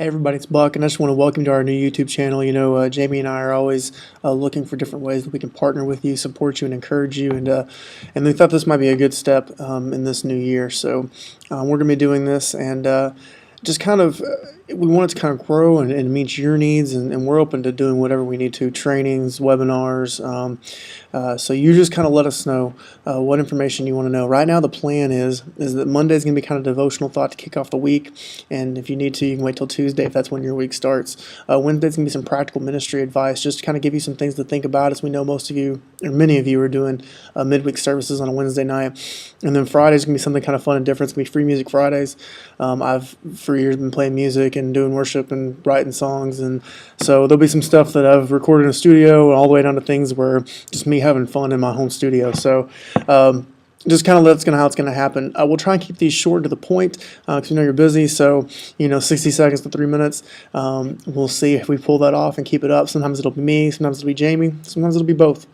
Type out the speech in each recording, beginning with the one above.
Hey everybody, it's Buck, and I just want to welcome you to our new YouTube channel. Jamie and I are always looking for different ways that we can partner with you, support you, and encourage you. And we thought this might be a good step in this new year. So we're going to be doing this, and just kind of we want it to kind of grow and meet your needs, and we're open to doing whatever we need to, trainings, webinars. So you just kind of let us know what information you want to know. Right now the plan is that Monday's going to be kind of devotional thought to kick off the week, and if you need to, you can wait till Tuesday if that's when your week starts. Wednesday's going to be some practical ministry advice, just to kind of give you some things to think about, as we know most of you, or many of you, are doing midweek services on a Wednesday night. And then Friday's going to be something kind of fun and different. It's going to be Free Music Fridays. I've for years been playing music and doing worship and writing songs, and so there'll be some stuff that I've recorded in a studio, and all the way down to things where just me having fun in my home studio. So just kind of how it's going to happen. We'll try and keep these short to the point because we know you're busy. So 60 seconds to 3 minutes. We'll see if we pull that off and keep it up. Sometimes it'll be me, sometimes it'll be Jamie, sometimes it'll be both.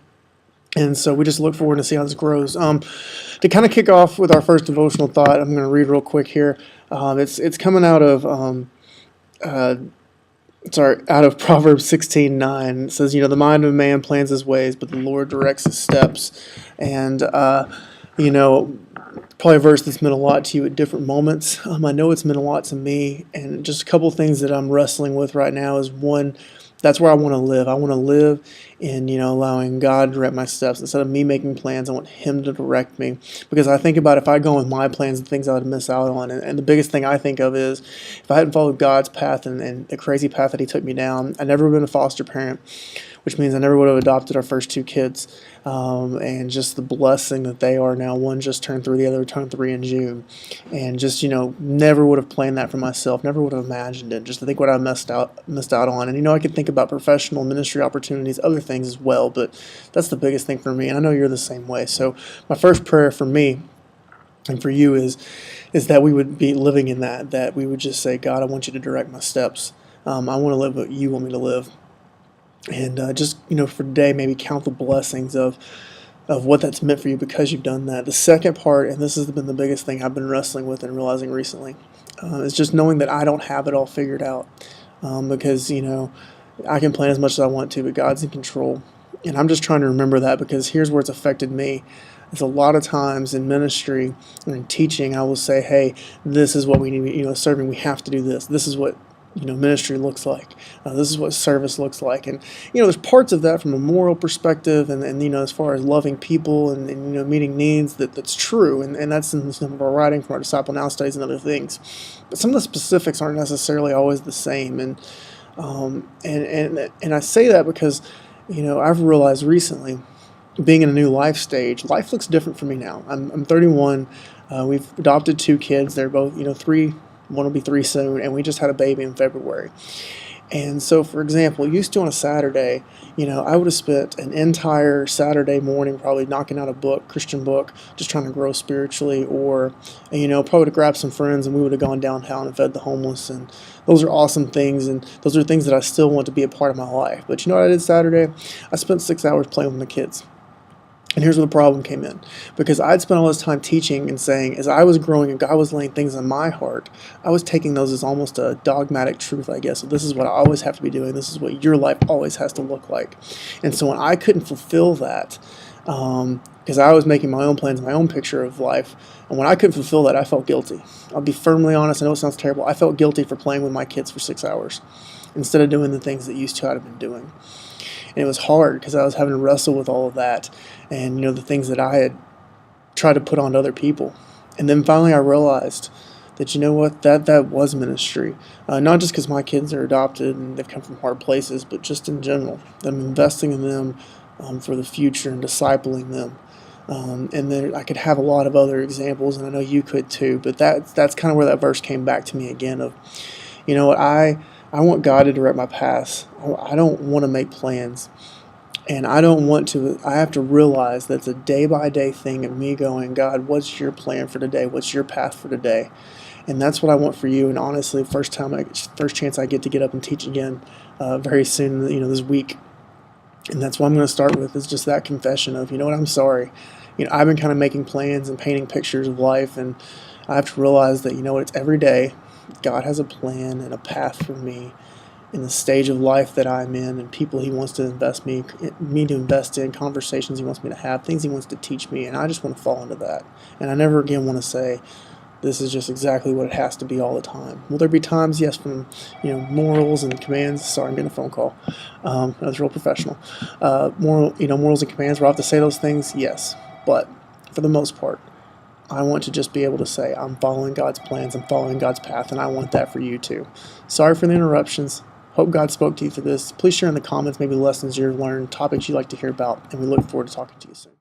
And so we just look forward to see how this grows. To kind of kick off with our first devotional thought, I'm going to read real quick here. It's coming out of out of Proverbs 16:9. It says, the mind of man plans his ways, but the Lord directs his steps. And probably a verse that's meant a lot to you at different moments. I know it's meant a lot to me, and just a couple of things that I'm wrestling with right now is, one, that's where I want to live. I want to live in, allowing God to direct my steps. Instead of me making plans, I want Him to direct me. Because I think about if I go with my plans, the things I would miss out on. And the biggest thing I think of is, if I hadn't followed God's path and the crazy path that He took me down, I'd never been a foster parent, which means I never would have adopted our first two kids. And just the blessing that they are now. One just turned 3, the other turned 3 in June. And just, never would have planned that for myself, never would have imagined it. Just to think what I missed out on. And, I could think about professional ministry opportunities, other things as well, but that's the biggest thing for me. And I know you're the same way. So my first prayer for me and for you is that we would be living in that we would just say, God, I want you to direct my steps. I want to live what you want me to live. And just, for today, maybe count the blessings of what that's meant for you because you've done that. The second part, and this has been the biggest thing I've been wrestling with and realizing recently, is just knowing that I don't have it all figured out. Because, I can plan as much as I want to, but God's in control. And I'm just trying to remember that, because here's where it's affected me. It's a lot of times in ministry and in teaching, I will say, hey, this is what we need, serving, we have to do this. This is what ministry looks like. This is what service looks like. And, there's parts of that from a moral perspective and as far as loving people and meeting needs, that's true. And that's in some of our writing from our Disciple Now studies and other things. But some of the specifics aren't necessarily always the same. And I say that because, I've realized recently, being in a new life stage, life looks different for me now. I'm 31. We've adopted 2 kids. They're both, 3. One will be 3 soon, and we just had a baby in February. And so, for example, used to on a Saturday, I would have spent an entire Saturday morning probably knocking out a book, Christian book, just trying to grow spiritually, or, probably to grab some friends and we would have gone downtown and fed the homeless. And those are awesome things, and those are things that I still want to be a part of my life. But you know what I did Saturday? I spent 6 hours playing with my kids. And here's where the problem came in. Because I'd spent all this time teaching and saying, as I was growing and God was laying things on my heart, I was taking those as almost a dogmatic truth, I guess. So this is what I always have to be doing. This is what your life always has to look like. And so when I couldn't fulfill that, because I was making my own plans, my own picture of life, and when I couldn't fulfill that, I felt guilty. I'll be firmly honest. I know it sounds terrible. I felt guilty for playing with my kids for 6 hours instead of doing the things that used to I'd have been doing. And it was hard because I was having to wrestle with all of that and, the things that I had tried to put on to other people. And then finally I realized that, that was ministry. Not just because my kids are adopted and they've come from hard places, but just in general. I'm investing in them for the future and discipling them. And then I could have a lot of other examples, and I know you could too. But that's kind of where that verse came back to me again of, I want God to direct my paths. I don't want to make plans. And I have to realize that's a day-by-day thing of me going, God, what's your plan for today? What's your path for today? And that's what I want for you. And honestly, first chance I get to get up and teach again very soon, this week. And that's what I'm going to start with, is just that confession of, I'm sorry. I've been kind of making plans and painting pictures of life, and I have to realize that, it's every day. God has a plan and a path for me in the stage of life that I'm in, and people He wants to me to invest in, conversations He wants me to have, things He wants to teach me, and I just want to fall into that. And I never again want to say, this is just exactly what it has to be all the time. Will there be times, yes, from morals and commands? Sorry, I'm getting a phone call. That was real professional. Morals and commands where I have to say those things, yes. But for the most part, I want to just be able to say I'm following God's plans, I'm following God's path, and I want that for you too. Sorry for the interruptions. Hope God spoke to you through this. Please share in the comments maybe lessons you've learned, topics you'd like to hear about, and we look forward to talking to you soon.